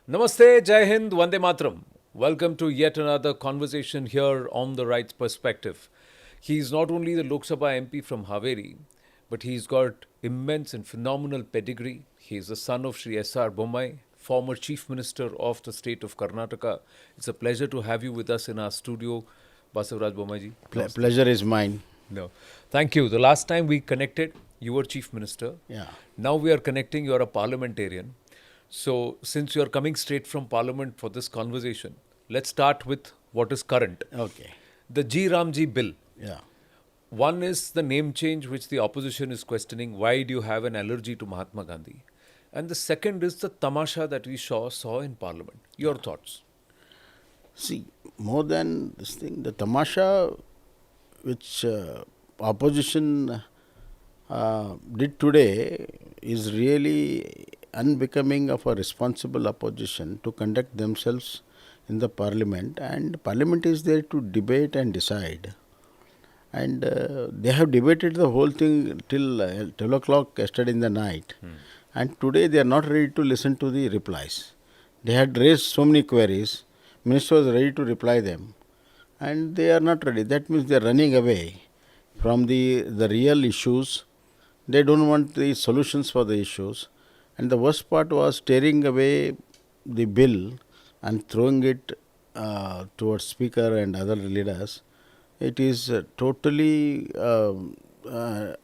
Namaste, Jai Hind, Vande Matram. Welcome to yet another conversation here on The Right Perspective. He's not only the Lok Sabha MP from Haveri, but he's got immense and phenomenal pedigree. He's the son of Shri S.R. Bommai, former Chief Minister of the state of Karnataka. It's a pleasure to have you with us in our studio, Basavaraj Bommai ji. Namaste. Pleasure is mine. No. Thank you. The last time we connected, you were Chief Minister. Yeah. Now we are connecting, you are a parliamentarian. So, since you are coming straight from Parliament for this conversation, let's start with what is current. Okay. The G Ramji bill. Yeah. One is the name change, which the opposition is questioning. Why do you have an allergy to Mahatma Gandhi? And the second is the tamasha that we saw in Parliament. Your thoughts? See, more than this thing, the tamasha which opposition did today is really unbecoming of a responsible opposition to conduct themselves in the parliament, and parliament is there to debate and decide. And they have debated the whole thing till 12 o'clock yesterday in the night, and today they are not ready to listen to the replies. They had raised so many queries, minister was ready to reply them, and they are not ready. That means they are running away from the real issues. They don't want the solutions for the issues. And the worst part was tearing away the bill and throwing it towards speaker and other leaders. It is totally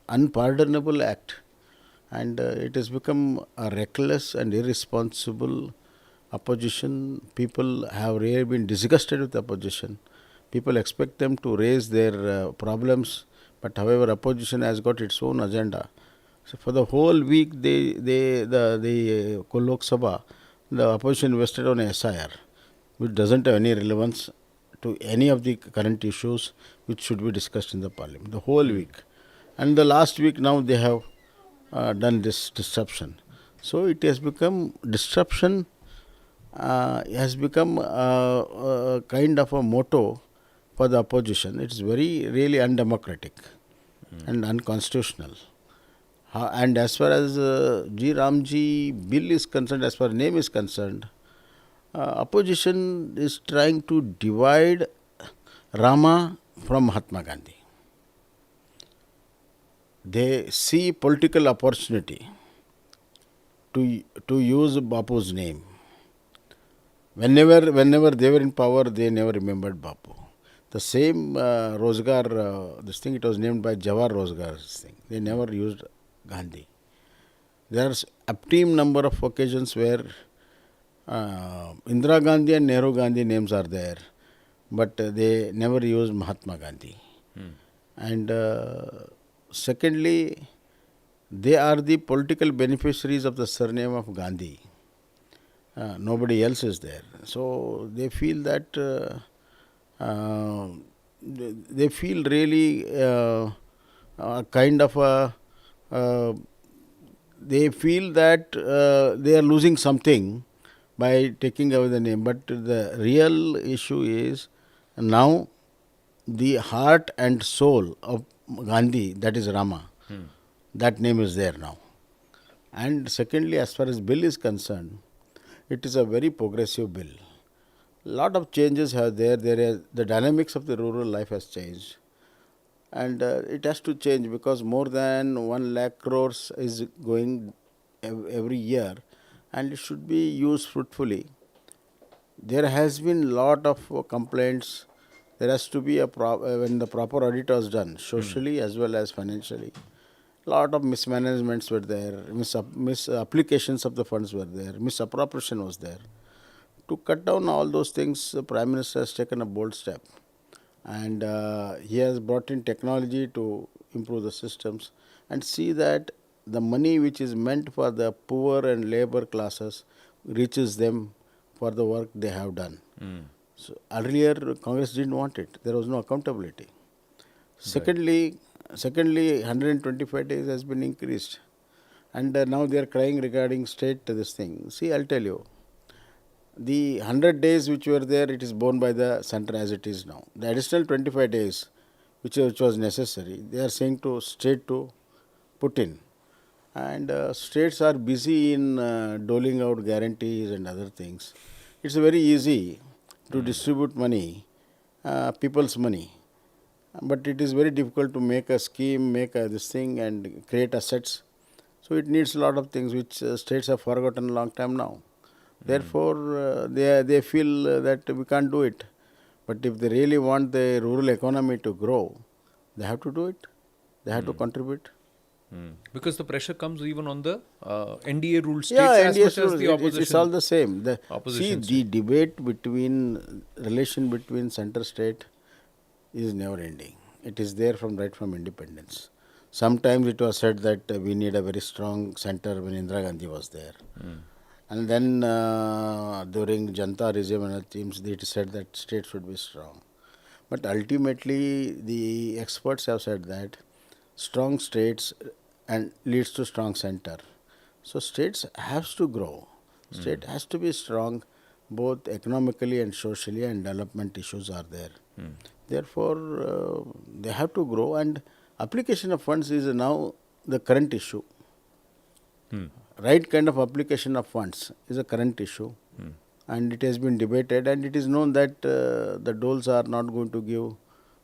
unpardonable act, and it has become a reckless and irresponsible opposition. People have really been disgusted with the opposition. People expect them to raise their problems, but however, opposition has got its own agenda. So for the whole week, the Lok Sabha, the opposition invested on SIR, which doesn't have any relevance to any of the current issues which should be discussed in the parliament. The whole week, and the last week now they have done this disruption. So it has become disruption. Has become a kind of a motto for the opposition. It is very really undemocratic and unconstitutional. And as far as G Ramji bill is concerned, as far as name is concerned, opposition is trying to divide Rama from Mahatma Gandhi. They see political opportunity to use Bapu's name. Whenever they were in power, they never remembered Bapu. The same Rozgar, this thing, it was named by Jawahar Rozgar, this thing. They never used Gandhi. There are a team number of occasions where Indira Gandhi and Nehru Gandhi names are there, but they never used Mahatma Gandhi. And secondly, they are the political beneficiaries of the surname of Gandhi. Nobody else is there. So they feel that they feel really kind of a they feel that they are losing something by taking away the name. But the real issue is now the heart and soul of Gandhi, that is Rama, that name is there now. And secondly, as far as bill is concerned, it is a very progressive bill. Lot of changes are there. The dynamics of the rural life has changed, and it has to change because more than 1 lakh crores is going every year, and it should be used fruitfully. There has been lot of complaints. There has to be when the proper audit was done, socially as well as financially. Lot of mismanagements were there, misapplications of the funds were there, misappropriation was there. To cut down all those things, the Prime Minister has taken a bold step, and he has brought in technology to improve the systems and see that the money which is meant for the poor and labor classes reaches them for the work they have done. So earlier Congress didn't want it. There was no accountability. Secondly, 125 days has been increased, and now they are crying regarding state this thing. See, I'll tell you, the 100 days which were there, it is borne by the center as it is now. The additional 25 days which was necessary, they are saying to state to put in. and states are busy in doling out guarantees and other things. It's very easy to distribute money, people's money, but it is very difficult to make a scheme, make this thing, and create assets. So it needs a lot of things which states have forgotten a long time now. Therefore, they feel that we can't do it. But if they really want the rural economy to grow, they have to do it. They have to contribute. Because the pressure comes even on the NDA ruled states Yeah, as NDS much as rules, the opposition. it's all the same. See, opposition the debate between, relation between center state is never ending. It is there right from independence. Sometimes it was said that we need a very strong center when Indira Gandhi was there. And then during Janta regime and other themes, it is said that state should be strong. But ultimately, the experts have said that strong states and leads to strong center. So states has to grow. State has to be strong, both economically and socially, and development issues are there. Therefore, they have to grow, and application of funds is now the current issue. Right kind of application of funds is a current issue, and it has been debated, and it is known that the doles are not going to give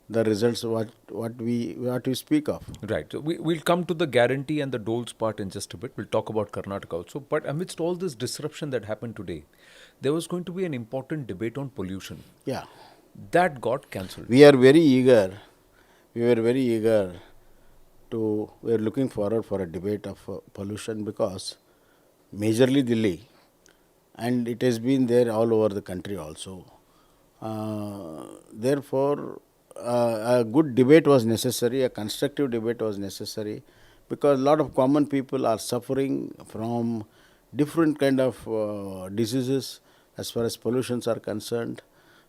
the results what we speak of. Right. So we'll come to the guarantee and the doles part in just a bit. We'll talk about Karnataka also. But amidst all this disruption that happened today, there was going to be an important debate on pollution. Yeah, That got cancelled. we are very eager. We were very eager to. We are looking forward for a debate of pollution because majorly Delhi, and it has been there all over the country also. Therefore, a good debate was necessary, a constructive debate was necessary, because a lot of common people are suffering from different kind of diseases as far as pollutions are concerned.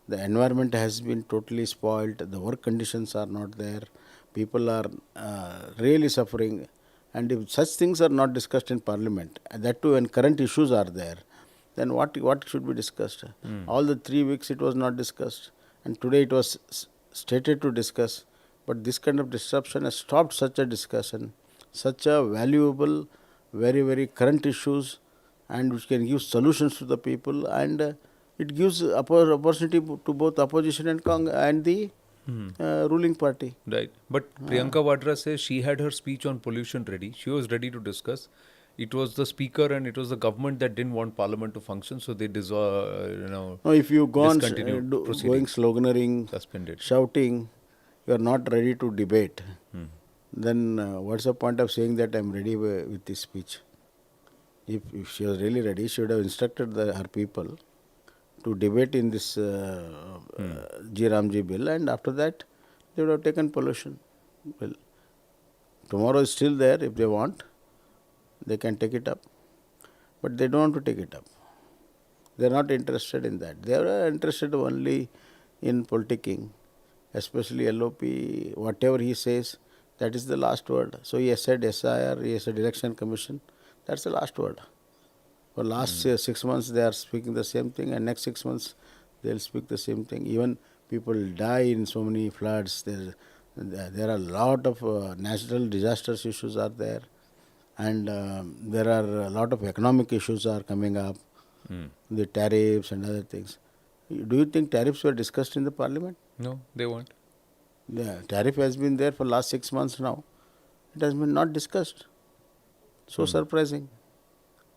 The environment has been totally spoiled, the work conditions are not there, people are really suffering, and if such things are not discussed in parliament, and that too when current issues are there, then what should be discussed? All the 3 weeks it was not discussed, and today it was stated to discuss, but this kind of disruption has stopped such a discussion, such a valuable, very, very current issues, and which can give solutions to the people, and it gives opportunity to both opposition and the ruling party. Right. But Priyanka Vadra says she had her speech on pollution ready. She was ready to discuss. It was the speaker and it was the government that didn't want parliament to function, so they No, if you go on discontinued going proceedings. sloganeering, Suspended. shouting, you are not ready to debate, then what's the point of saying that I am ready with this speech? If she was really ready, she would have instructed her people to debate in this G Ramji bill, and after that they would have taken pollution bill. Tomorrow is still there. If they want, they can take it up, but they don't want to take it up. They are not interested in that. They are interested only in politicking, especially LOP. Whatever he says, that is the last word. So he has said SIR, he has said Election Commission. That's the last word. For last 6 months they are speaking the same thing, and next 6 months they will speak the same thing. Even people die in so many floods. There are a lot of natural disasters issues are there, and there are a lot of economic issues are coming up. The tariffs and other things. Do you think tariffs were discussed in the parliament? No, they weren't. The tariff has been there for last 6 months now. It has been not discussed. So surprising.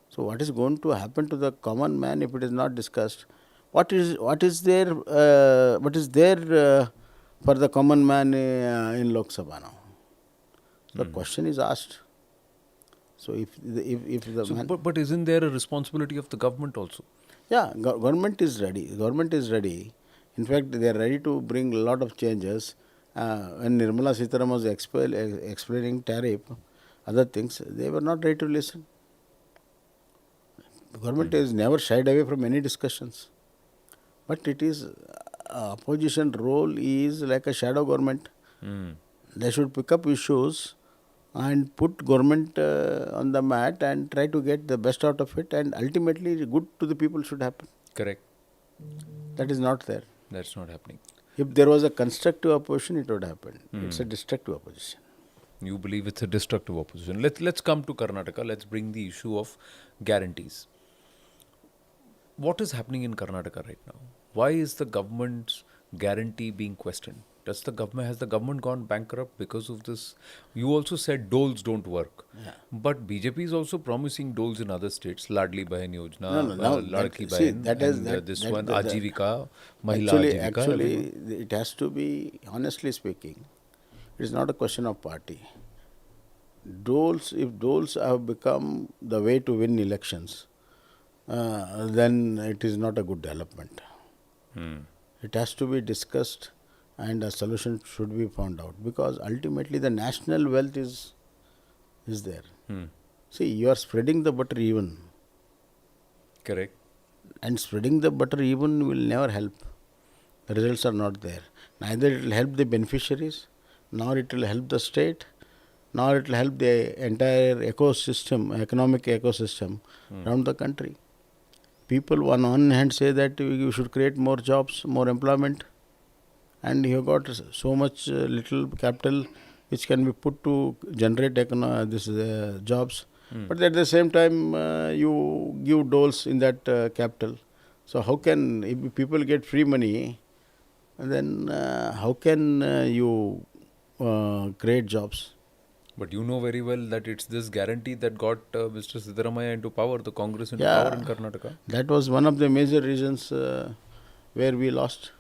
So what is going to happen to the common man if it is not discussed? What is there for the common man in Lok Sabha now? The question is asked. So if the man, But isn't there a responsibility of the government also? yeah, government is ready. Government is ready. In fact, they are ready to bring a lot of changes. When Nirmala Sitaram was explaining tariff, other things, they were not ready to listen. The government has never shied away from any discussions. But it is, opposition role is like a shadow government. They should pick up issues and put government on the mat and try to get the best out of it, and ultimately good to the people should happen. Correct. That is not there. That's not happening. If there was a constructive opposition, it would happen. It's a destructive opposition. You believe it's a destructive opposition. Let's come to Karnataka. Let's bring the issue of guarantees. What is happening in Karnataka right now? Why is the government's guarantee being questioned? Has the government gone bankrupt because of this? You also said doles don't work. Yeah. But BJP is also promising doles in other states. Ladli Bahan Yojana, No, no. Now Ladki that, see, Bahan, that is and that this that one, the Ajivika, Mahila actually Ajivika, everyone. it has to be, honestly speaking, it is not a question of party. If doles have become the way to win elections, then it is not a good development. Hmm. It has to be discussed and a solution should be found out, because ultimately the national wealth is there. Hmm. See, you are spreading the butter even, Correct. and spreading the butter even will never help. The results are not there. Neither it will help the beneficiaries, nor it will help the state, nor it will help the entire ecosystem, economic ecosystem around the country. People on one hand say that you should create more jobs, more employment, and you have got so much little capital which can be put to generate jobs. But at the same time, you give doles in that capital. So how can, if people get free money, then how can you create jobs? But you know very well that it's this guarantee that got Mr. Siddaramaiah into power, the Congress into power in Yeah, Karnataka. that was one of the major reasons where we lost.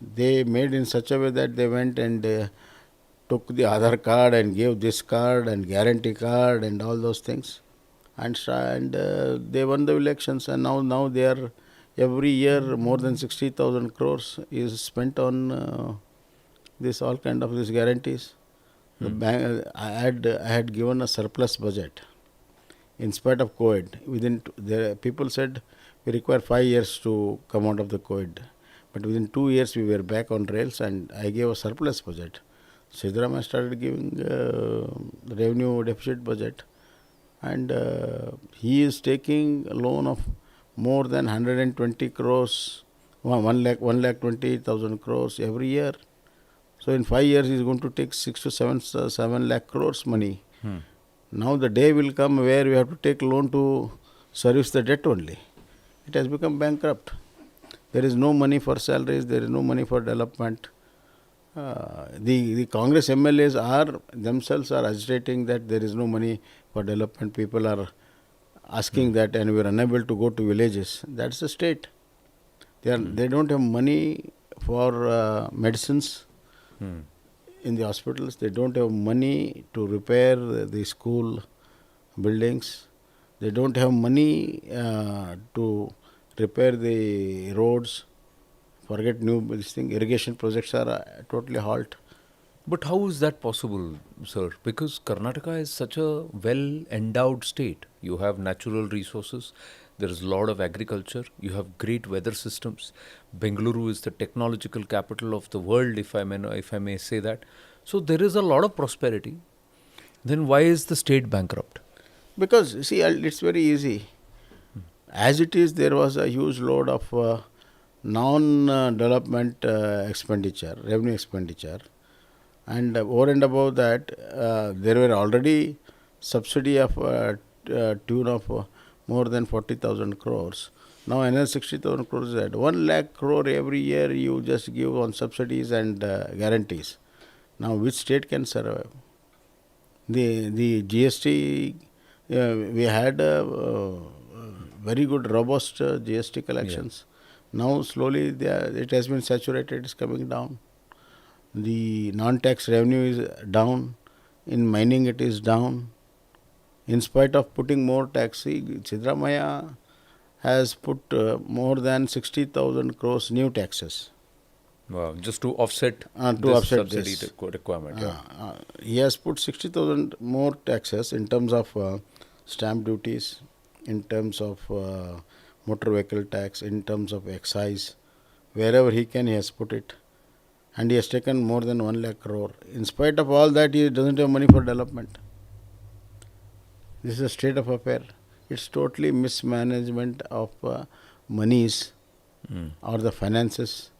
They made in such a way that they went and took the Aadhaar card and gave this card and guarantee card and all those things, and they won the elections. And now they are, every year more than 60,000 crores is spent on this all kind of these guarantees. The bank, I had given a surplus budget in spite of COVID. The people said we require 5 years to come out of the COVID, but within 2 years we were back on rails, and I gave a surplus budget. Siddaramaiah started giving revenue deficit budget, and he is taking a loan of more than 120 crores, 1 lakh 20,000 crores every year. So in 5 years he is going to take 6 to 7 lakh crores money. Now the day will come where we have to take loan to service the debt only. It has become bankrupt. There is no money for salaries, there is no money for development. The Congress MLAs are themselves are agitating that there is no money for development. People are asking that, and we are unable to go to villages. That's the state. They don't have money for medicines in the hospitals. They don't have money to repair the school buildings. They don't have money to repair the roads. Forget irrigation projects are totally halt. But how is that possible, sir? Because Karnataka is such a well endowed state. You have natural resources, there is a lot of agriculture, you have great weather systems. Bengaluru is the technological capital of the world, if I may say that. So there is a lot of prosperity. Then why is the state bankrupt? Because, see, it's very easy. As it is, there was a huge load of non-development expenditure, revenue expenditure. And over and above that, there were already subsidy of tune of more than 40,000 crores. Now another 60,000 crores is added. 1 lakh crore every year you just give on subsidies and guarantees. Now which state can survive? The GST, we had very good robust GST collections. Now slowly it has been saturated, it's coming down. The non-tax revenue is down. In mining it is down. In spite of putting more tax, Siddaramaiah has put more than 60,000 crores new taxes. Wow, just to offset Offset subsidy this. requirement. He has put 60,000 more taxes in terms of stamp duties, in terms of motor vehicle tax, in terms of excise. Wherever he can, he has put it. And he has taken more than 1 lakh crore. In spite of all that, he doesn't have money for development. This is a state of affair. It's totally mismanagement of monies or the finances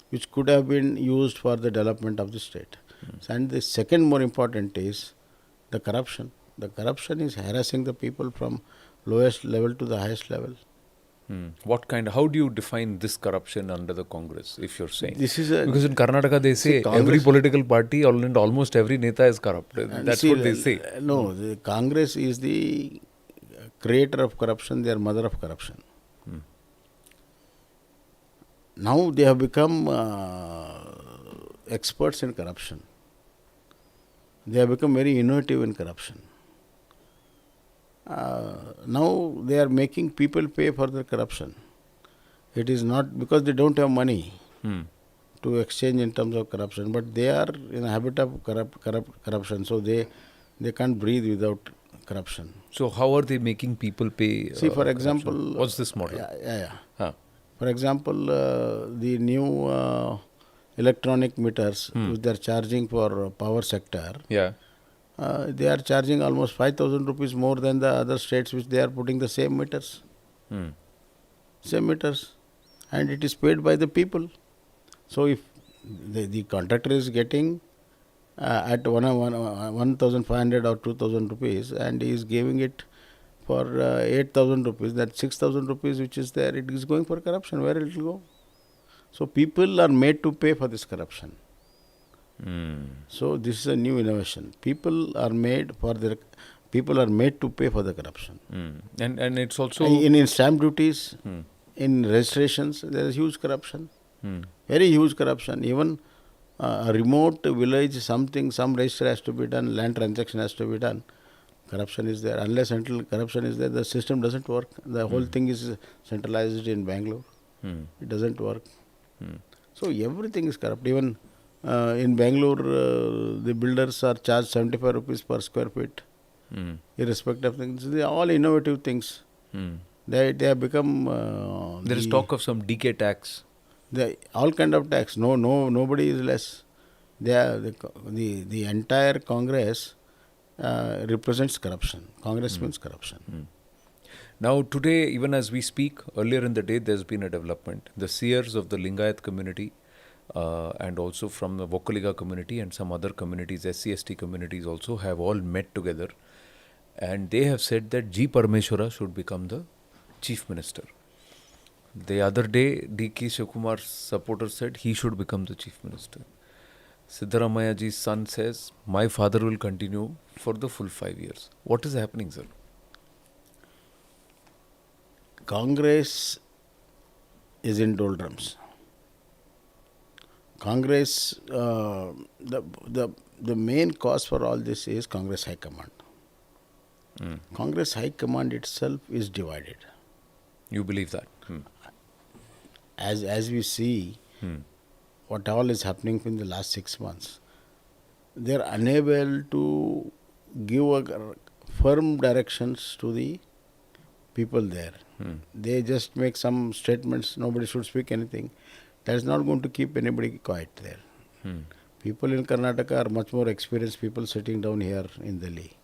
which could have been used for the development of the state. And the second more important is the corruption. The corruption is harassing the people from lowest level to the highest level. What kind? How do you define this corruption under the Congress, if you're saying? This is a Because in Karnataka they see, say every Congress- political party and almost every neta is corrupt. That's see, what they say. No, the Congress is the creator of corruption. They are mother of corruption. Now they have become experts in corruption. They have become very innovative in corruption. Now they are making people pay for their corruption. It is not because they don't have money to exchange in terms of corruption, but they are in a habit of corruption, so they can't breathe without corruption. So how are they making people pay? See, for corruption? example, What's this model? Yeah. Huh. For example, the new electronic meters which they are charging for power sector, Yeah. they are charging almost 5,000 rupees more than the other states which they are putting the same meters. Same meters. And it is paid by the people. So if the contractor is getting at 1,500 or 2,000 rupees and he is giving it for 8,000 rupees, that 6,000 rupees which is there, it is going for corruption. Where it will go? So people are made to pay for this corruption. So this is a new innovation. People are made to pay for the corruption. And it's also In stamp duties, in registrations, there is huge corruption. Very huge corruption. Even a remote village, some register has to be done, land transaction has to be done. Corruption is there. Unless until corruption is there, the system doesn't work. The whole thing is centralized in Bangalore. It doesn't work. So everything is corrupt. Even in Bangalore, the builders are charged 75 rupees per square feet, irrespective of things. They are all innovative things. They have become. there is talk of some decay tax. All kind of tax. Nobody is less. The entire Congress represents corruption. Congress means corruption. Now today, even as we speak, earlier in the day, there's been a development. The seers of the Lingayat community and also from the Vokkaliga community and some other communities, SC/ST communities also have all met together, and they have said that G. Parameshwara should become the chief minister. The other day, D.K. Shivakumar's supporters said he should become the chief minister. Siddaramaiah ji's son says, my father will continue for the full 5 years. What is happening, sir? Congress is in doldrums. Congress, the main cause for all this is Congress High Command. Congress High Command itself is divided. You believe that? As we see what all is happening in the last 6 months, they are unable to give firm directions to the people there. They just make some statements, nobody should speak anything. That is not going to keep anybody quiet there. People in Karnataka are much more experienced people sitting down here in Delhi.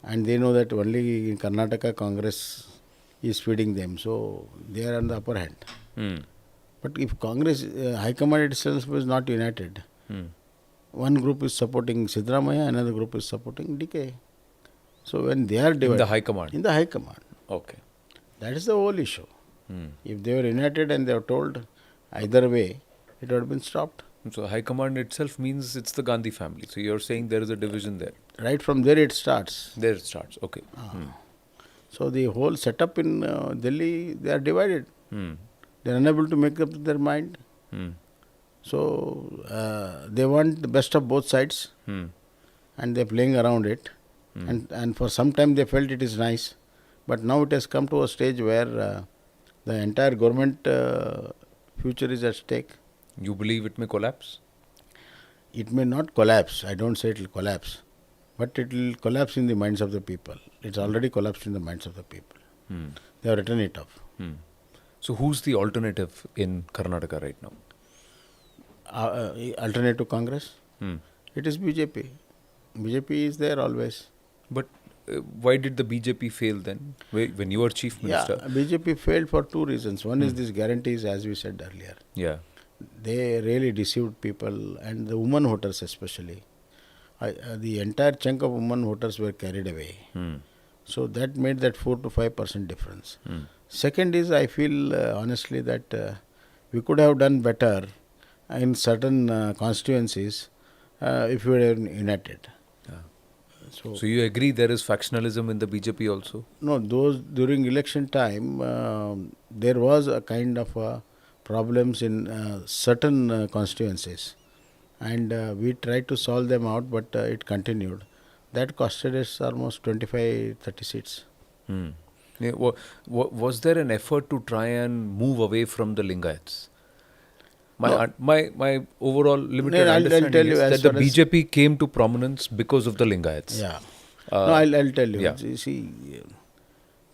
And they know that only in Karnataka Congress is feeding them. So they are on the upper hand. But if Congress High Command itself is not united, one group is supporting Siddaramaiah, another group is supporting DK. So when they are divided... In the High Command? In the High Command. Okay. That is the whole issue. If they were united and they were told either way, it would have been stopped. So High Command itself means it's the Gandhi family. So you're saying there is a division there. Right from there it starts. There it starts. Okay. So the whole setup in Delhi, they are divided. They are unable to make up their mind. So they want the best of both sides, and they are playing around it. And for some time they felt it is nice. But now it has come to a stage where the entire government future is at stake. You believe it may collapse? It may not collapse. I don't say it will collapse. But it will collapse in the minds of the people. It's already collapsed in the minds of the people. They have written it off. So who's the alternative in Karnataka right now? Alternate to Congress? It is BJP. BJP is there always. But why did the BJP fail then? When you were chief minister? Yeah, BJP failed for two reasons. One is these guarantees, as we said earlier. Yeah. They really deceived people, and the women voters especially. The entire chunk of women voters were carried away. So that made that 4 to 5% difference. Second is, I feel honestly that we could have done better in certain constituencies if we were united. So you agree there is factionalism in the BJP also? No, those during election time, there was a kind of problems in certain constituencies, and we tried to solve them out, but it continued. That costed us almost 25-30 seats. Yeah, was there an effort to try and move away from the Lingayats? My overall limited I'll understanding tell you, is as that the far as- BJP came to prominence because of the Lingayats. Yeah. Uh, No, I'll tell you. yeah. You see,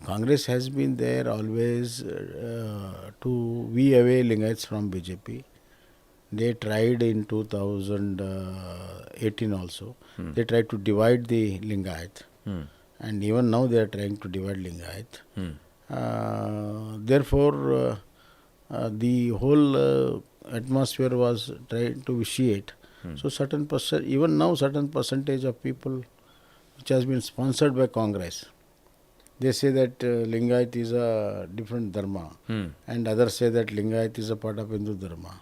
Congress has been there always to wee away Lingayats from BJP. They tried in 2018 also. They tried to divide the Lingayat. And even now they are trying to divide Lingayat. Therefore, the whole atmosphere was trying to vitiate. So even now certain percentage of people which has been sponsored by Congress, they say that Lingayat is a different dharma, and others say that Lingayat is a part of Hindu dharma.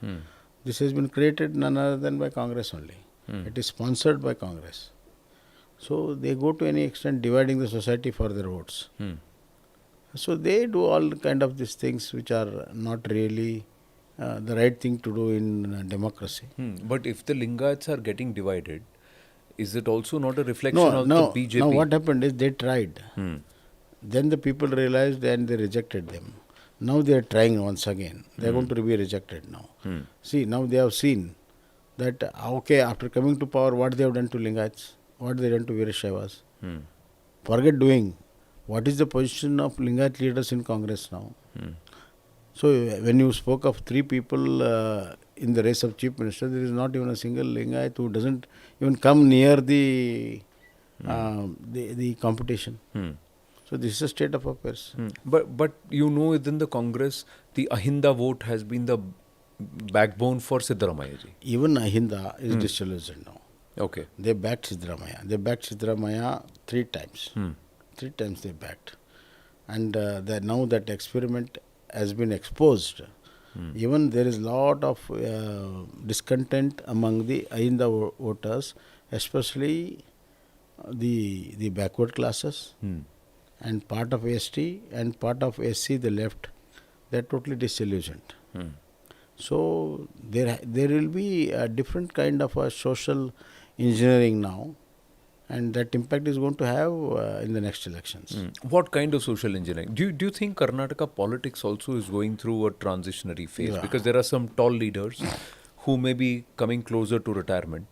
This has been created none other than by Congress only. It is sponsored by Congress. So they go to any extent dividing the society for their votes. So they do all kind of these things which are not really the right thing to do in democracy. But if the Lingayats are getting divided, is it also not a reflection No, of no. the BJP? Now what happened is they tried. Then the people realized and they rejected them. Now they are trying once again. They are going to be rejected now. See, now they have seen that, okay, after coming to power, what they have done to Lingayats, what they done to Veerashaiwas. Forget doing. What is the position of Lingayat leaders in Congress now? So when you spoke of 3 people in the race of chief minister, there is not even a single Lingayat who doesn't even come near the competition. So this is a state of affairs. But you know, within the Congress, the Ahinda vote has been the backbone for Siddaramaiah ji. Even Ahinda is disillusioned now. Okay. They backed Siddaramaiah. They backed Siddaramaiah 3 times. 3 times they backed. And now that experiment has been exposed. Even there is lot of discontent among the Ahinda voters, especially the backward classes and part of ST and part of SC, the left. They are totally disillusioned. So there will be a different kind of a social engineering now, and that impact is going to have in the next elections. What kind of social engineering? Do you think Karnataka politics also is going through a transitionary phase? Yeah. Because there are some tall leaders who may be coming closer to retirement.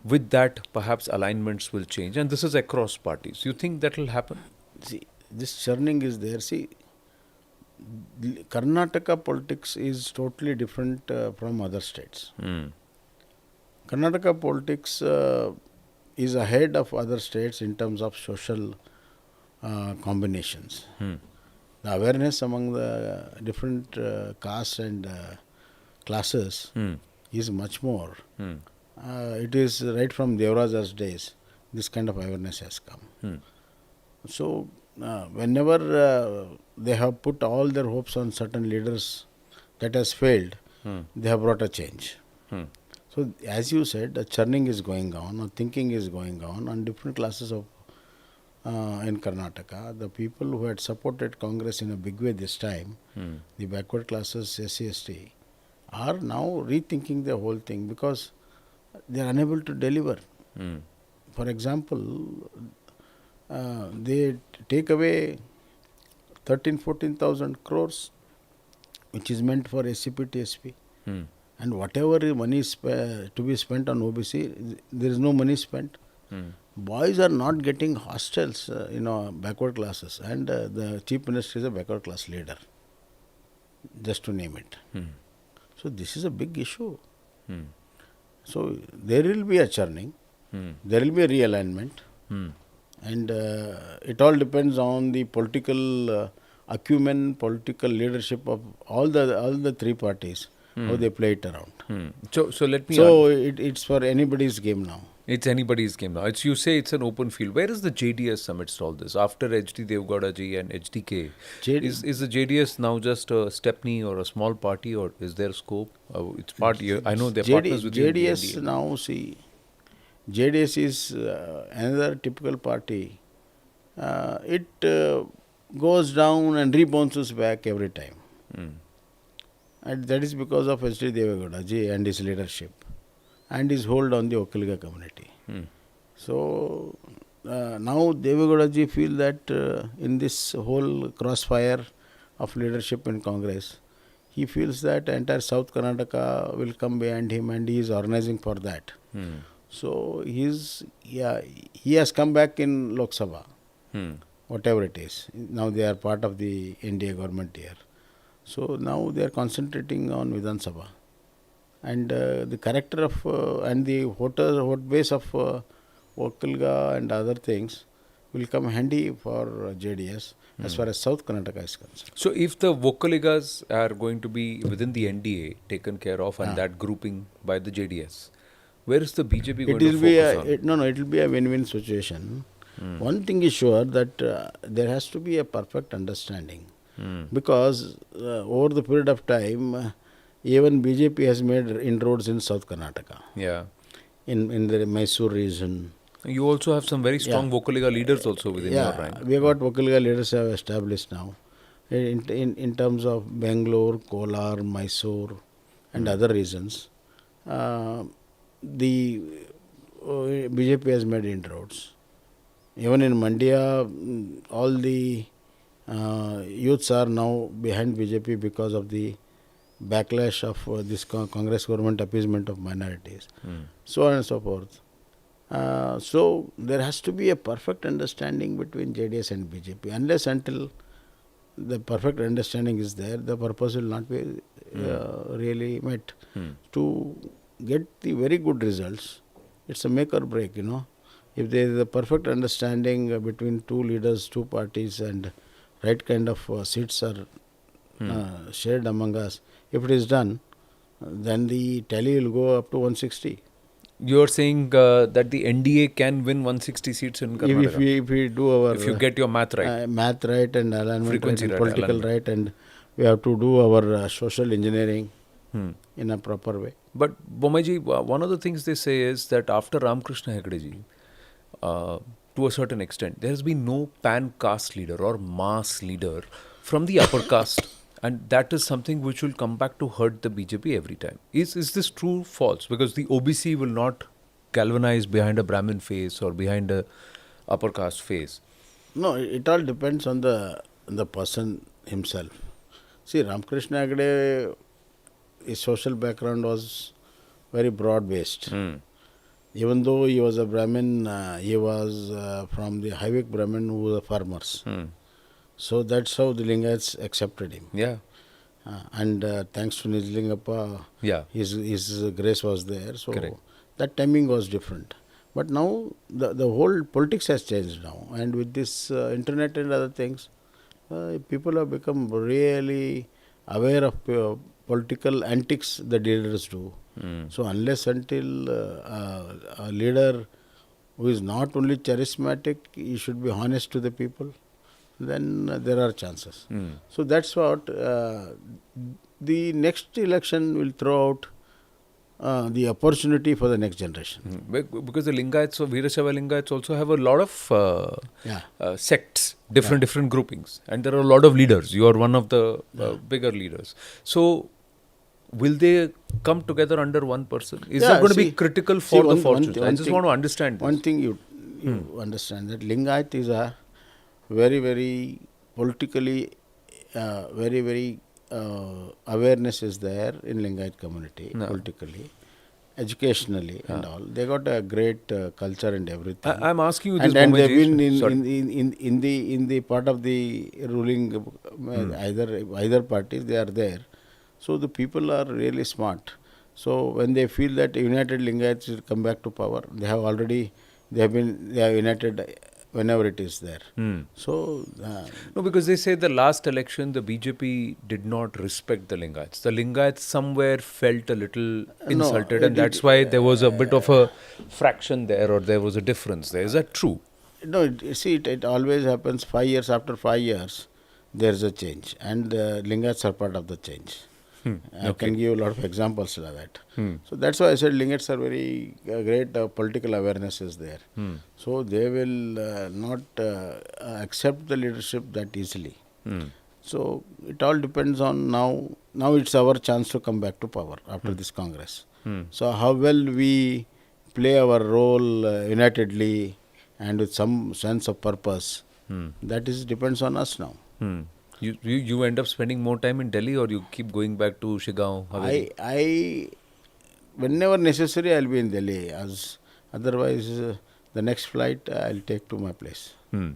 With that, perhaps alignments will change, and this is across parties. You think that will happen? See, this churning is there. See, Karnataka politics is totally different from other states. Karnataka politics is ahead of other states in terms of social combinations. The awareness among the different castes and classes is much more. It is right from Devaraja's days, this kind of awareness has come. So, whenever they have put all their hopes on certain leaders that has failed, they have brought a change. So, as you said, a churning is going on, or thinking is going on different classes of in Karnataka. The people who had supported Congress in a big way this time, the backward classes, SC/ST, are now rethinking the whole thing because they are unable to deliver. For example, they take away 13,000-14,000 crores, which is meant for SCP, TSP. And whatever money is to be spent on OBC, there is no money spent. Boys are not getting hostels, backward classes. And the chief minister is a backward class leader, just to name it. So this is a big issue. So there will be a churning, there will be a realignment, and it all depends on the political acumen, political leadership of all the 3 parties how they play it around. So let me. So it's for anybody's game now. It's anybody's game now. It's, you say it's an open field. Where is the JDS amidst all this? After HD Devgowda ji and HDK, is the JDS now just a stepney or a small party, or is there scope? It's part. I know they're partners with you in the JDS NDA. now, see, JDS is another typical party. It goes down and rebounces back every time. And that is because of HD Devgowda ji and his leadership and his hold on the Okilga community. So now Devgowda ji feel that in this whole crossfire of leadership in Congress, he feels that entire South Karnataka will come behind him and he is organizing for that. So he has come back in Lok Sabha, whatever it is. Now they are part of the NDA government here. So now they are concentrating on Vidhan Sabha. And the character of and the vote base of Okilga and other things will come handy for JDS as far as South Karnataka is concerned. So if the Vokaligas are going to be within the NDA taken care of and that grouping by the JDS, where is the BJP going to focus on? It will be a win-win situation. One thing is sure that there has to be a perfect understanding. Because over the period of time, even BJP has made inroads in South Karnataka. Yeah. In the Mysore region. You also have some very strong Vokaliga leaders also within your rank. We got Vokaliga leaders have established now. In terms of Bangalore, Kolar, Mysore and other regions, the BJP has made inroads. Even in Mandya, all the youths are now behind BJP because of the backlash of this Congress government appeasement of minorities, so on and so forth. So there has to be a perfect understanding between JDS and BJP. Unless until the perfect understanding is there, the purpose will not be really met. To get the very good results, it's a make or break, If there is a perfect understanding between two leaders, two parties, and right kind of seats are shared among us, if it is done, then the tally will go up to 160. You are saying that the NDA can win 160 seats in Karnataka? If we do our... If you get your math right. Math right and alignment Frequency right and right, political alignment. right, and we have to do our social engineering in a proper way. But Bommaiji, one of the things they say is that after Ramakrishna Hegdeji, to a certain extent, there has been no pan-caste leader or mass leader from the upper caste. And that is something which will come back to hurt the BJP every time. Is this true or false? Because the OBC will not galvanize behind a Brahmin face or behind a upper caste face. No, it all depends on the person himself. See, Ramakrishna Hegde, his social background was very broad-based. Even though he was a Brahmin, he was from the Haivik Brahmin who were farmers. So that's how the Lingayats accepted him. Yeah. And thanks to Nijlingappa, his grace was there. So that timing was different. But now the whole politics has changed now. And with this internet and other things, people have become really aware of political antics the leaders do. So unless until a leader who is not only charismatic, he should be honest to the people, then there are chances. So that's what the next election will throw out the opportunity for the next generation. Because the Lingayats or Veerashaiva Lingayats also have a lot of sects, different groupings, and there are a lot of leaders. You are one of the bigger leaders. So will they come together under one person? Is that going to be critical for the fortunes? I just want to understand this. One thing you understand, that Lingayat is a very, very politically, very awareness is there in Lingayat community, politically, educationally and all. They got a great culture and everything. I'm asking you this, and they've been in the part of the ruling either parties, they are there. So the people are really smart. So when they feel that United Lingayats will come back to power, they have united whenever it is there. Hmm. So, No, because they say the last election, the BJP did not respect the Lingayats. The Lingayats somewhere felt a little no, insulted, and that's why there was a bit of a fraction there, or there was a difference there. Is that true? no, it always happens 5 years after 5 years, there is a change, and the Lingats are part of the change. I Okay. can give a lot of examples of that. Hmm. So that's why I said Lingats are very great political awareness is there. Hmm. So they will not accept the leadership that easily. Hmm. So it all depends on now. Now it's our chance to come back to power after this Congress. Hmm. So how well we play our role unitedly and with some sense of purpose, Hmm. that is depends on us now. Hmm. You end up spending more time in Delhi, or you keep going back to Shigao, Haveli? I whenever necessary I'll be in Delhi. As otherwise, the next flight I'll take to my place. Hmm.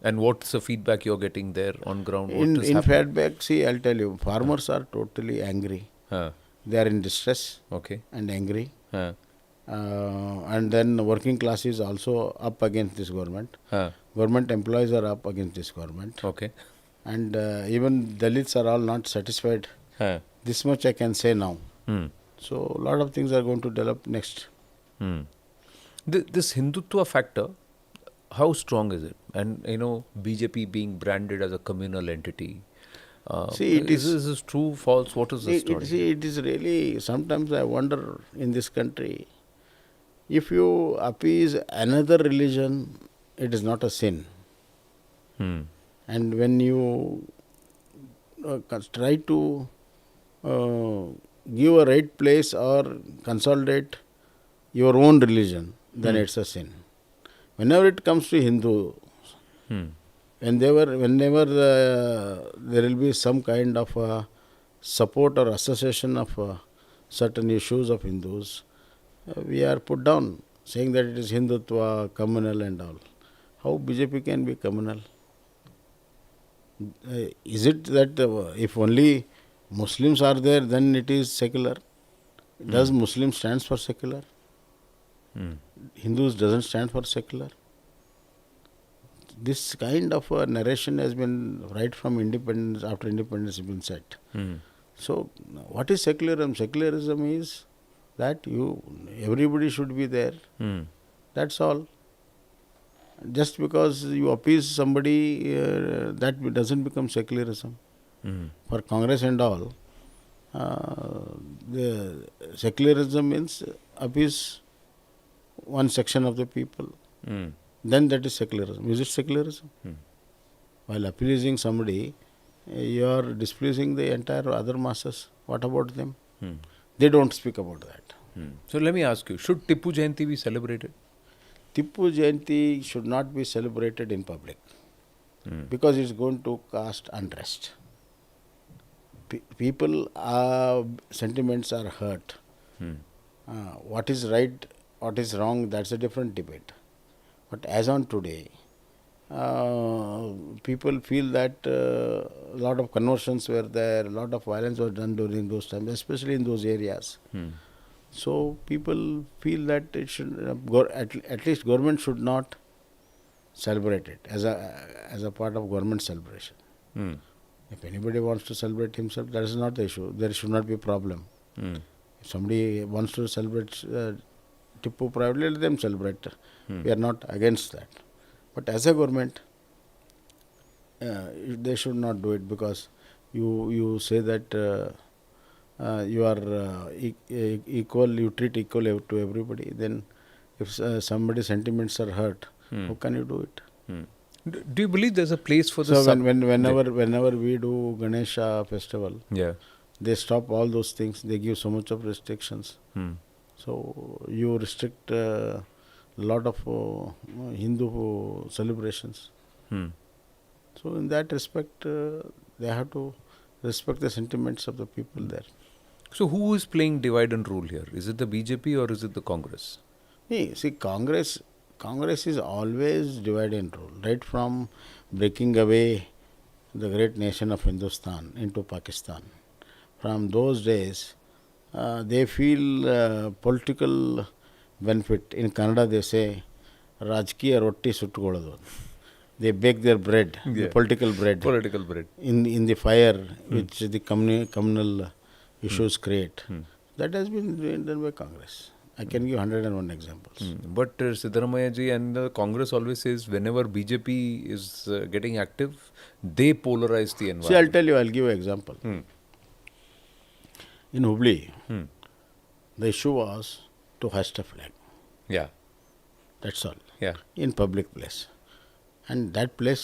And what's the feedback you're getting there on ground? What is In happening? feedback, see, I'll tell you, farmers are totally angry. Huh. They are in distress Okay. and angry. Huh. And then working class is also up against this government. Huh. Government employees are up against this government. Okay. And even Dalits are all not satisfied. Huh. This much I can say now. Hmm. So a lot of things are going to develop next. Hmm. This Hindutva factor, how strong is it? And BJP being branded as a communal entity. See, it is this true, false? What is the story? it is really, sometimes I wonder in this country, if you appease another religion, it is not a sin. Hmm. And when you try to give a right place or consolidate your own religion, then it's a sin. Whenever it comes to Hindu, Hmm. whenever there will be some kind of support or association of certain issues of Hindus, we are put down, saying that it is Hindutva, communal and all. How BJP can be communal? Is it that if only Muslims are there, then it is secular? Does Muslim stands for secular? Hmm. Hindus doesn't stand for secular. This kind of narration has been right from independence, after independence has been set. Hmm. So what is secularism? Secularism is that everybody should be there. Hmm. That's all. Just because you appease somebody, that doesn't become secularism. Hmm. For Congress and all, the secularism means appease one section of the people. Hmm. Then that is secularism. Is it secularism? Hmm. While appeasing somebody, you are displeasing the entire other masses. What about them? Hmm. They don't speak about that. Hmm. So let me ask you, should Tipu Jayanti be celebrated? Tipu Jayanti should not be celebrated in public because it's going to cause unrest. People, sentiments are hurt. Hmm. What is right, what is wrong, that's a different debate. But as on today, people feel that a lot of conversions were there, a lot of violence was done during those times, especially in those areas. Hmm. So people feel that it should, at least government should not celebrate it as a part of government celebration. Hmm. If anybody wants to celebrate himself, that is not the issue. There should not be a problem. Hmm. If somebody wants to celebrate Tipu privately, let them celebrate. We are not against that. But as a government, they should not do it because you say that you are equal, you treat equal to everybody. Then if somebody's sentiments are hurt, how can you do it? Hmm. Do you believe there's a place for the So whenever we do Ganesha festival, Yeah. they stop all those things. They give so much of restrictions. Hmm. So you restrict a lot of Hindu celebrations. Hmm. So in that respect, they have to respect the sentiments of the people there. So who is playing divide and rule here? Is it the BJP or is it the Congress? See, Congress is always divide and rule, right from breaking away the great nation of Hindustan into Pakistan. From those days, they feel political benefit. In Kannada, they say, ರಾಜಕೀಯ ರೊಟ್ಟಿ ಸುಟ್ಟುಕೊಳ್ಳೋದು. They bake their bread, the political bread, Political bread. in the fire which the communal issues create. That has been done by Congress. I can give 101 examples. But Siddaramaiah ji and Congress always says whenever BJP is getting active, they polarize the See, environment. I'll tell you, I'll give you an example. In Hubli, the issue was to hoist a flag. Yeah. That's all. Yeah. In public place. And that place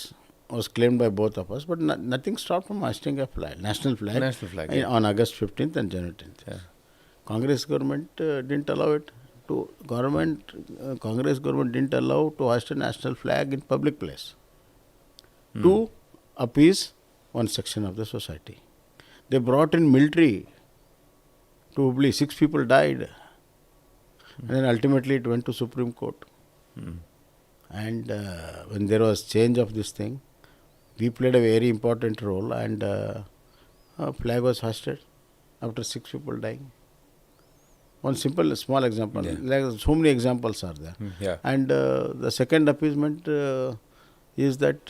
was claimed by both of us, but nothing stopped from hoisting a flag, national flag, on August 15th and January 10th. Yeah. Congress government didn't allow it. Congress government didn't allow to hoist a national flag in public place to appease one section of the society. They brought in military to Hubli. 6 people died. And then ultimately it went to Supreme Court. And when there was change of this thing, we played a very important role, and a flag was hoisted after 6 people dying. One simple, small example. Yeah. Like so many examples are there. Yeah. And the second appeasement is that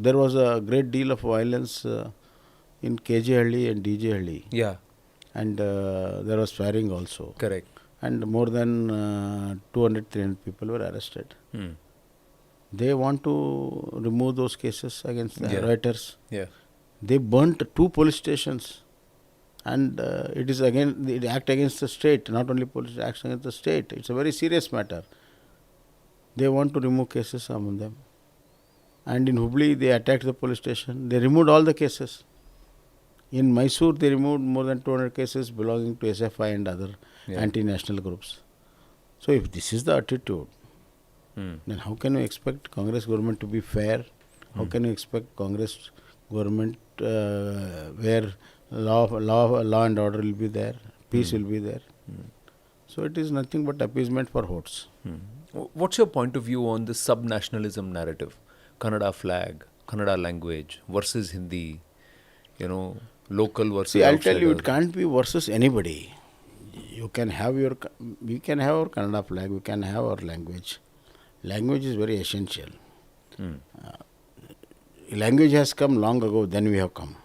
there was a great deal of violence in KG Halli and DG Halli. Yeah. And there was firing also. Correct. And more than 200-300 people were arrested. They want to remove those cases against the rioters. Yeah. They burnt 2 police stations, and it act against the state. Not only police, acts against the state. It's a very serious matter. They want to remove cases among them. And in Hubli, they attacked the police station. They removed all the cases. In Mysore, they removed more than 200 cases belonging to SFI and other anti-national groups. So if this is the attitude, then how can you expect Congress government to be fair? How can you expect Congress government where law and order will be there, peace will be there? So it is nothing but appeasement for votes. What's your point of view on the sub-nationalism narrative? Kannada flag, Kannada language versus Hindi, local versus See, I'll tell you, outsider. it can't be versus anybody. We can have our Kannada flag, we can have our language. Language is very essential. Language has come long ago, then we have come.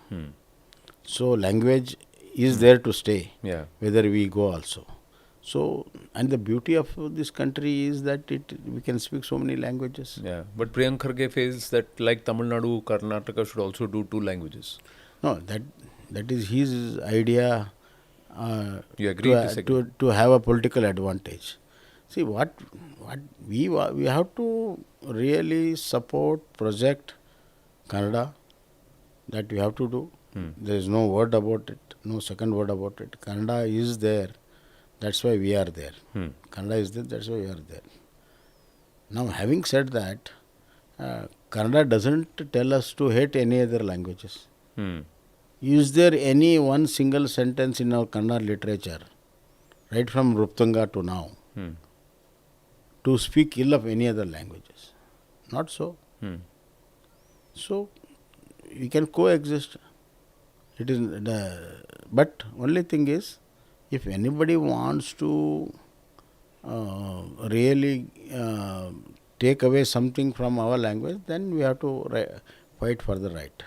So language is there to stay, whether we go also. So, and the beauty of this country is that we can speak so many languages. Yeah, but Priyank Kharge feels that like Tamil Nadu, Karnataka should also do 2 languages. No, that is his idea. You agree? To have a political advantage. See, what we have to really support, project Kannada. That we have to do. There is no word about it, no second word about it. Kannada is there. That's why we are there. Kannada is there. That's why we are there. Now, having said that, Kannada doesn't tell us to hate any other languages. Is there any one single sentence in our Kannada literature, right from Ruptanga to now, to speak ill of any other languages? Not so. So, we can coexist. It is, but only thing is, if anybody wants to really take away something from our language, then we have to fight for the right.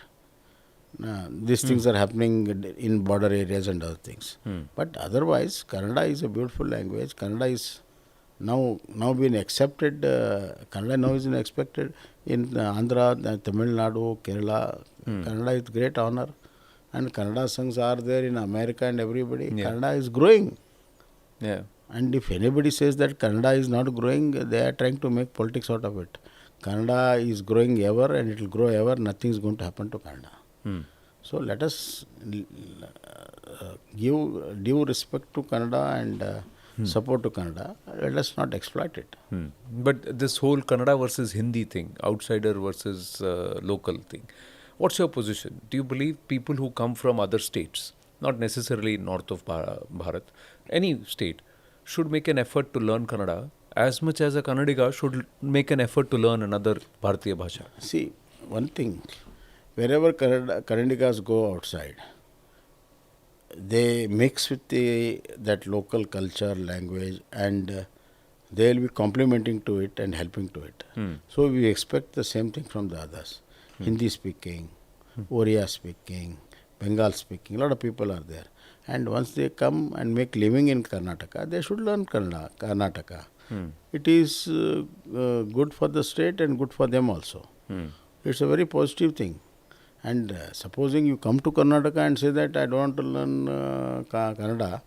These things are happening in border areas and other things. But otherwise, Kannada is a beautiful language. Kannada is now been accepted. Kannada now is expected in Andhra, Tamil Nadu, Kerala. Kannada is great honor. And Kannada songs are there in America and everybody. Kannada is growing. Yeah. And if anybody says that Kannada is not growing, they are trying to make politics out of it. Kannada is growing ever and it will grow ever. Nothing is going to happen to Kannada. So let us give due respect to Kannada and support to Kannada. Let us not exploit it. But this whole Kannada versus Hindi thing, outsider versus local thing, what's your position? Do you believe people who come from other states, not necessarily north of Bharat, any state, should make an effort to learn Kannada as much as a Kannadiga should make an effort to learn another Bharatiya Bhasha? See, one thing, wherever Kannadigas go outside, they mix with that local culture, language, and they will be complementing to it and helping to it. So we expect the same thing from the others. Hindi speaking, Oriya speaking, Bengal speaking, a lot of people are there. And once they come and make living in Karnataka, they should learn Karnataka. It is good for the state and good for them also. It's a very positive thing. And supposing you come to Karnataka and say that I don't want to learn Kannada,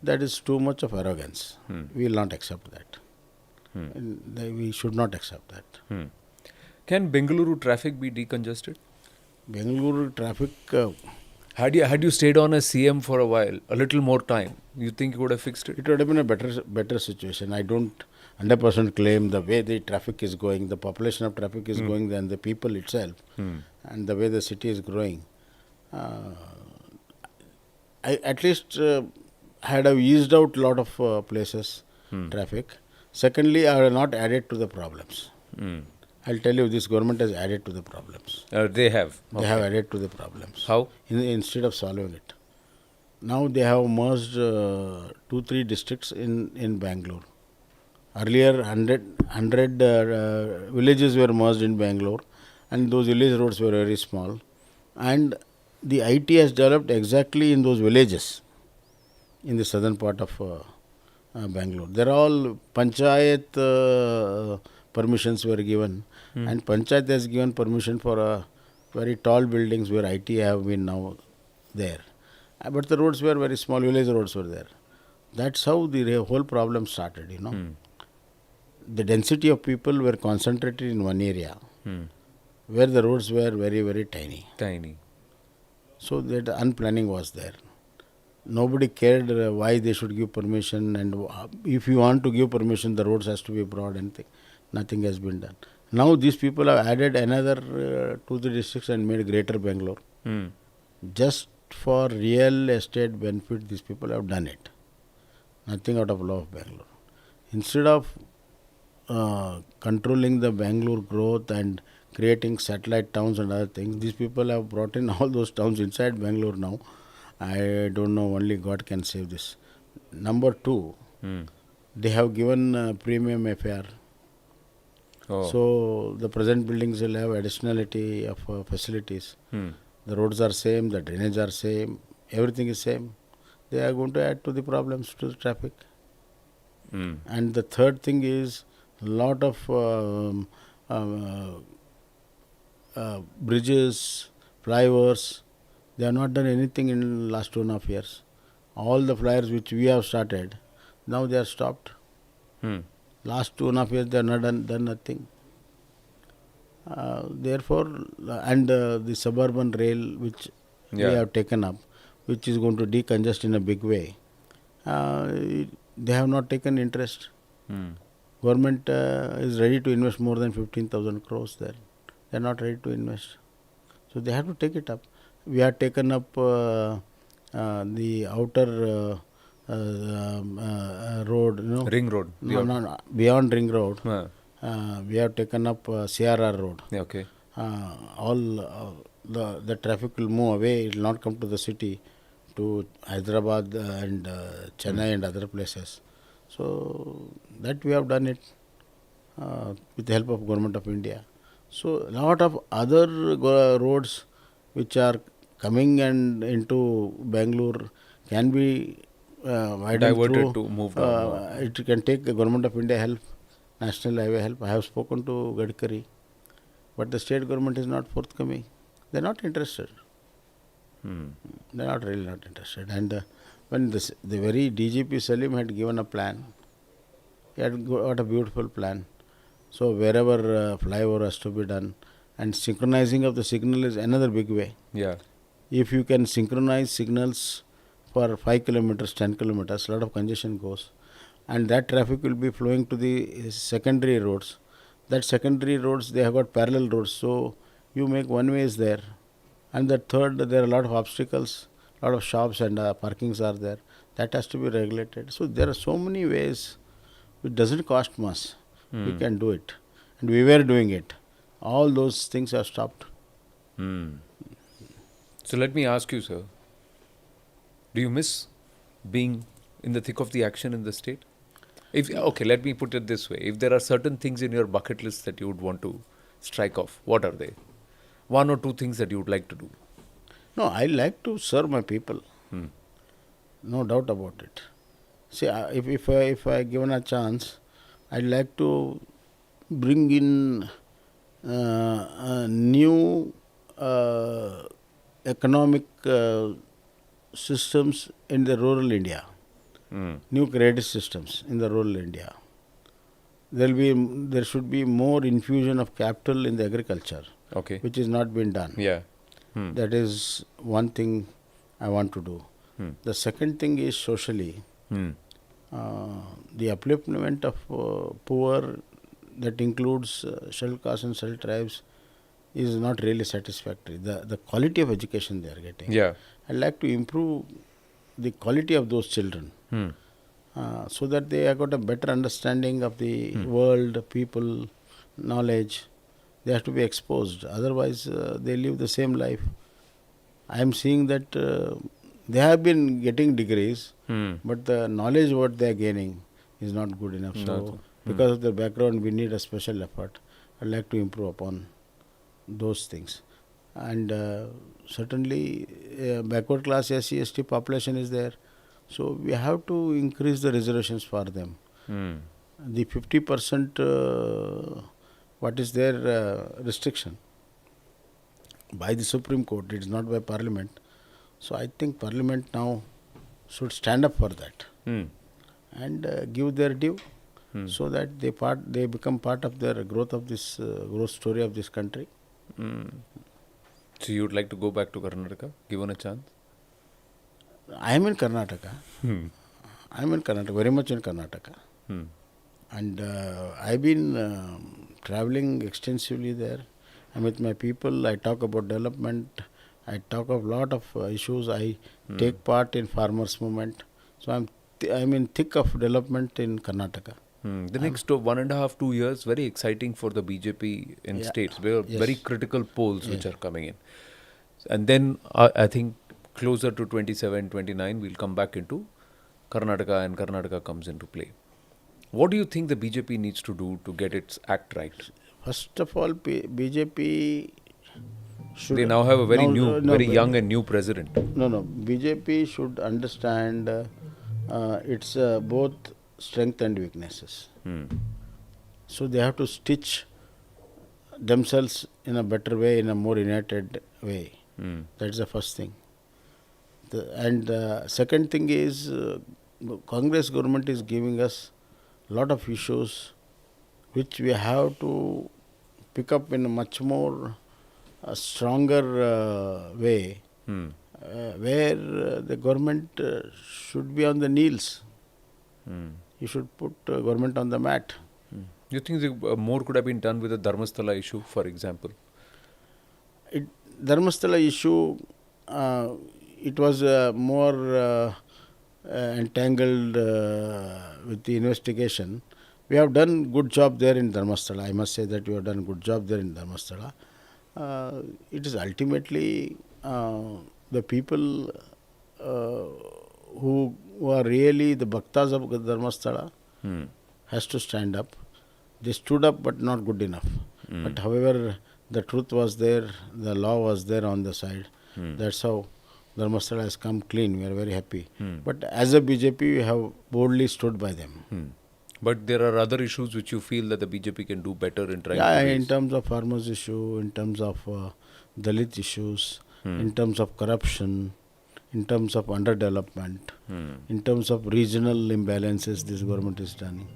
that is too much of arrogance. We will not accept that. We should not accept that. Can Bengaluru traffic be decongested? Bengaluru traffic, Had you stayed on as CM for a while, a little more time, you think you would have fixed it? it would have been a better situation. I don't 100% claim the way the traffic is going, the population of traffic is going, and the people itself, and the way the city is growing. I at least had have eased out a lot of places, traffic. Secondly, I have not added to the problems. I'll tell you, this government has added to the problems. They have. They have added to the problems. How? Instead of solving it. Now they have merged 2-3 districts in Bangalore. Earlier, 100 villages were merged in Bangalore, and those village roads were very small. And the IT has developed exactly in those villages in the southern part of Bangalore. They're all panchayat permissions were given, and panchayat has given permission for very tall buildings where IT have been now there. But the roads were very small, village roads were there. That's how the whole problem started, The density of people were concentrated in one area, where the roads were very, very tiny. Tiny. So that unplanning was there. Nobody cared why they should give permission, and if you want to give permission, the roads has to be broad, and nothing has been done. Now these people have added another 2-3 districts and made Greater Bangalore. Just for real estate benefit, these people have done it. Nothing out of love of Bangalore. Instead of controlling the Bangalore growth and creating satellite towns and other things, these people have brought in all those towns inside Bangalore now. I don't know, only God can save this. Number 2, they have given premium FAR. Oh. So the present buildings will have additionality of facilities. The roads are same, the drainage are same, everything is same. They are going to add to the problems to the traffic. And the third thing is lot of bridges, flyovers. They have not done anything in last 2.5 years. All the flyovers which we have started, now they are stopped. Last 2.5 years they have not done nothing. Therefore, and the suburban rail which we have taken up, which is going to decongest in a big way, they have not taken interest. Government is ready to invest more than 15,000 crores there. They are not ready to invest. So they have to take it up. We have taken up the outer road, Ring road. No, beyond Ring Road. We have taken up CRR road. Okay. All the traffic will move away. It will not come to the city, to Hyderabad and Chennai and other places. So that we have done it with the help of Government of India. So a lot of other roads which are coming and into Bangalore can be diverted to move down. It can take the Government of India help, National Highway help. I have spoken to Gadkari, but the state government is not forthcoming. They are not interested. They are not really not interested. And when the very DGP Salim had given a plan, he had got a beautiful plan. So wherever flyover has to be done, and synchronizing of the signal is another big way. Yeah. If you can synchronize signals for 5 kilometers, 10 kilometers, a lot of congestion goes. And that traffic will be flowing to the secondary roads. That secondary roads, they have got parallel roads. So you make one ways there. And the third, there are a lot of obstacles, a lot of shops and parkings are there. That has to be regulated. So there are so many ways. It doesn't cost much. We can do it. And we were doing it. All those things are stopped. So let me ask you, sir, do you miss being in the thick of the action in the state? Okay, let me put it this way. If there are certain things in your bucket list that you would want to strike off, what are they? One or two things that you would like to do. No, I like to serve my people. No doubt about it. See, if I given a chance, I'd like to bring in new economic systems in the rural India, new credit systems in the rural India. There should be more infusion of capital in the agriculture, Okay. which is not been done. Yeah. That is one thing I want to do. The second thing is socially. The upliftment of poor, that includes scheduled castes and scheduled tribes, is not really satisfactory. The quality of education they are getting. Yeah. I'd like to improve the quality of those children so that they have got a better understanding of the world, people, knowledge. They have to be exposed. Otherwise, they live the same life. I am seeing that they have been getting degrees, but the knowledge what they are gaining is not good enough. So, because of their background, we need a special effort. I'd like to improve upon those things. And certainly, backward class SC, ST population is there. So, we have to increase the reservations for them. The 50% what is their restriction by the Supreme Court, it is not by Parliament. So I think Parliament now should stand up for that and give their due, so that they become part of their growth of this growth story of this country. So you would like to go back to Karnataka, given a chance? I am in Karnataka. I am in Karnataka, very much in Karnataka. And I've been traveling extensively there. I'm with my people. I talk about development. I talk of lot of issues. I take part in farmers' movement. So I'm in thick of development in Karnataka. The next 1.5, 2 years, very exciting for the BJP in states. Very critical polls which are coming in. And then I think closer to 27, 29, we'll come back into Karnataka, and Karnataka comes into play. What do you think the BJP needs to do to get its act right? First of all, BJP should... They now have a very young and new president. No. BJP should understand its both strength and weaknesses. So they have to stitch themselves in a better way, in a more united way. That's the first thing. And second thing is, Congress government is giving us lot of issues which we have to pick up in a much more stronger way, where the government should be on the knees. You should put government on the mat. You think more could have been done with the Dharmasthala issue, for example? Dharmasthala issue, it was more entangled with the investigation. We have done good job there in Dharmasthala. I must say that we have done good job there in Dharmasthala. It is ultimately the people who are really the bhaktas of Dharmasthala has to stand up. They stood up, but not good enough. But however, the truth was there, the law was there on the side. That's how Dharmasthala has come clean. We are very happy. But as a BJP, we have boldly stood by them. But there are other issues which you feel that the BJP can do better in trying to raise. In terms of farmers issue, in terms of Dalit issues, in terms of corruption, in terms of underdevelopment, in terms of regional imbalances this government is done.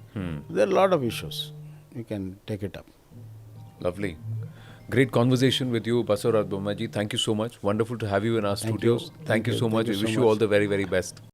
There are a lot of issues. We can take it up. Lovely. Great conversation with you, Basavaraj Bommai ji. Thank you so much. Wonderful to have you in our studios. Thank you so much. We wish you all the very, very best.